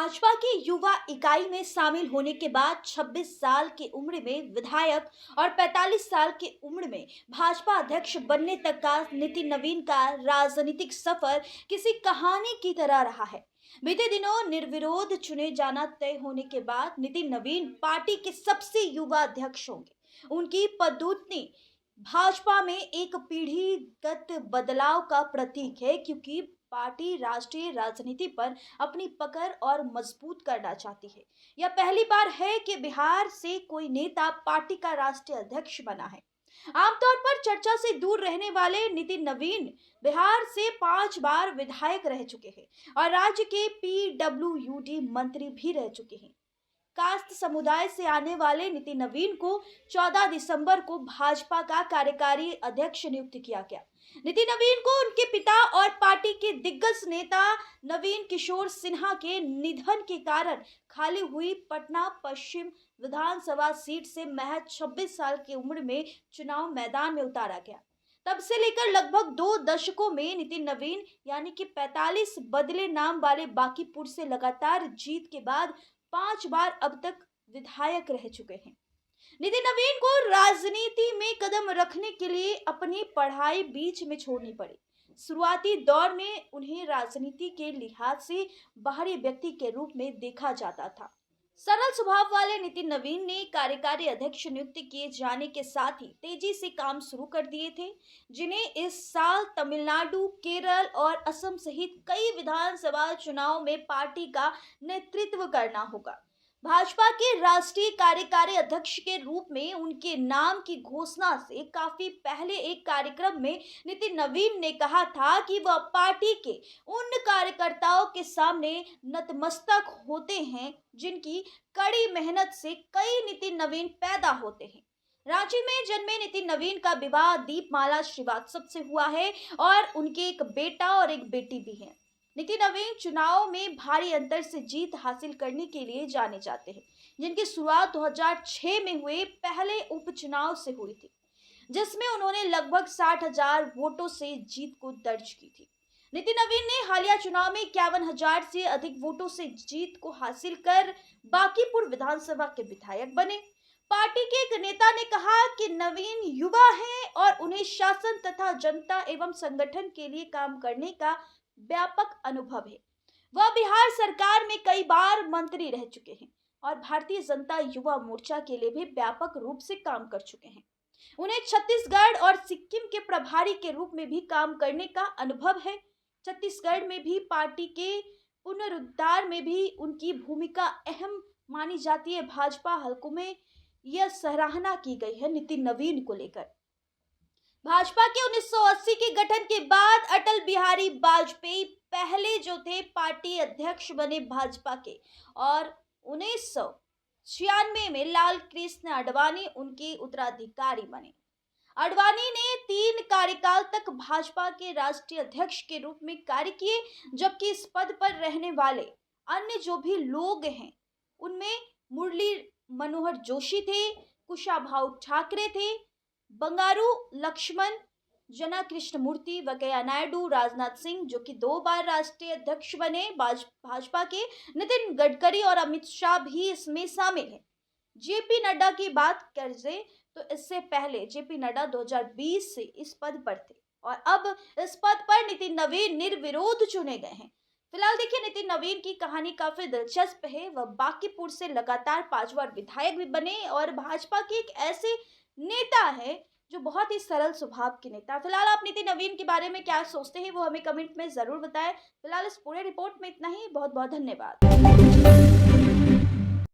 भाजपा की युवा इकाई में शामिल होने के बाद 26 साल की उम्र में विधायक और 45 साल की उम्र में भाजपा अध्यक्ष बनने तक का नितिन नवीन का राजनीतिक सफर किसी कहानी की तरह रहा है। बीते दिनों निर्विरोध चुने जाना तय होने के बाद नितिन नवीन पार्टी के सबसे युवा अध्यक्ष होंगे। उनकी पदोन्नति भाजपा में एक पीढ़ीगत बदलाव का प्रतीक है, क्योंकि पार्टी राष्ट्रीय राजनीति पर अपनी पकड़ और मजबूत करना चाहती है। यह पहली बार है कि बिहार से कोई नेता पार्टी का राष्ट्रीय अध्यक्ष बना है। आमतौर पर चर्चा से दूर रहने वाले नितिन नवीन बिहार से 5 बार विधायक रह चुके हैं और राज्य के पीडब्ल्यूडी मंत्री भी रह चुके हैं। कास्त समुदाय से आने वाले नितिन नवीन को 14 दिसंबर को भाजपा का कार्यकारी अध्यक्ष नियुक्त किया गया। नितिन नवीन को उनके पिता और पार्टी के दिग्गज नेता नवीन किशोर सिन्हा के निधन के कारण खाली हुई पटना पश्चिम विधानसभा सीट से महज 26 साल की उम्र में चुनाव मैदान में उतारा गया। तब से लेकर लगभग 2 दशकों में नितिन नवीन यानी कि 45 बदले नाम वाले बांकीपुर से लगातार जीत के बाद 5 बार अब तक विधायक रह चुके हैं। नितिन नवीन को राजनीति में कदम रखने के लिए अपनी पढ़ाई बीच में छोड़नी पड़ी। शुरुआती दौर में उन्हें राजनीति के लिहाज से बाहरी व्यक्ति के रूप में देखा जाता था। सरल स्वभाव वाले नितिन नवीन ने कार्यकारी अध्यक्ष नियुक्त किए जाने के साथ ही तेजी से काम शुरू कर दिए थे, जिन्हें इस साल तमिलनाडु, केरल और असम सहित कई विधानसभा चुनाव में पार्टी का नेतृत्व करना होगा। भाजपा के राष्ट्रीय कार्यकारी अध्यक्ष के रूप में उनके नाम की घोषणा से काफी पहले एक कार्यक्रम में नितिन नवीन ने कहा था कि वह पार्टी के उन कार्यकर्ताओं के सामने नतमस्तक होते हैं जिनकी कड़ी मेहनत से कई नितिन नवीन पैदा होते हैं। रांची में जन्मे नितिन नवीन का विवाह दीपमाला श्रीवास्तव से हुआ है और उनके एक बेटा और एक बेटी भी है। नितिन नवीन चुनाव में भारी अंतर से जीत हासिल करने के लिए जाने जाते हैं, जिनकी शुरुआत 2006 में हुए पहले उपचुनाव से हुई थी, जिसमें उन्होंने लगभग 60,000 वोटों से जीत को दर्ज की थी। नितिन नवीन ने हालिया चुनाव में 51,000 से अधिक वोटों से जीत को हासिल कर बांकीपुर विधानसभा के विधायक बने। पार्टी के एक नेता ने कहा कि नवीन युवा हैं और उन्हें शासन तथा जनता एवं संगठन के लिए काम करने का व्यापक अनुभव है। वह बिहार सरकार में कई बार मंत्री रह चुके हैं और भारतीय जनता युवा मोर्चा के लिए भी व्यापक रूप से काम कर चुके हैं। उन्हें छत्तीसगढ़ और सिक्किम के प्रभारी के रूप में भी काम करने का अनुभव है। छत्तीसगढ़ में भी पार्टी के पुनरुद्धार में भी उनकी भूमिका अहम मानी जाती है। भाजपा हलकों में यह सराहना की गई है नितिन नवीन को लेकर। भाजपा के 1980 के गठन के बाद अटल बिहारी वाजपेयी पहले जो थे पार्टी अध्यक्ष बने भाजपा के, और 1996 में लाल कृष्ण आडवाणी उनके उत्तराधिकारी बने। आडवाणी ने 3 कार्यकाल तक भाजपा के राष्ट्रीय अध्यक्ष के रूप में कार्य किए, जबकि इस पद पर रहने वाले अन्य जो भी लोग हैं उनमें मुरली मनोहर जोशी थे, कुशाभाऊ ठाकरे थे, बंगारू लक्ष्मण, जना कृष्णमूर्ति, वेंकैया नायडू, राजनाथ सिंह जो कि 2 बार राष्ट्रीय अध्यक्ष बने भाजपा के, नितिन गडकरी और अमित शाह भी इसमें शामिल हैं। जेपी नड्डा की बात करें तो इससे पहले जेपी नड्डा 2020 से इस पद पर थे और अब इस पद पर नितिन नवीन निर्विरोध चुने गए हैं। फिलहाल देखिए, नितिन नवीन की कहानी काफी दिलचस्प है। वह बांकीपुर से लगातार 5 बार विधायक भी बने और भाजपा के एक ऐसे नेता है जो बहुत ही सरल स्वभाव के नेता। फिलहाल आप नितिन नवीन के बारे में क्या सोचते हैं वो हमें कमेंट में जरूर बताएं। फिलहाल इस पूरे रिपोर्ट में इतना ही। बहुत बहुत धन्यवाद।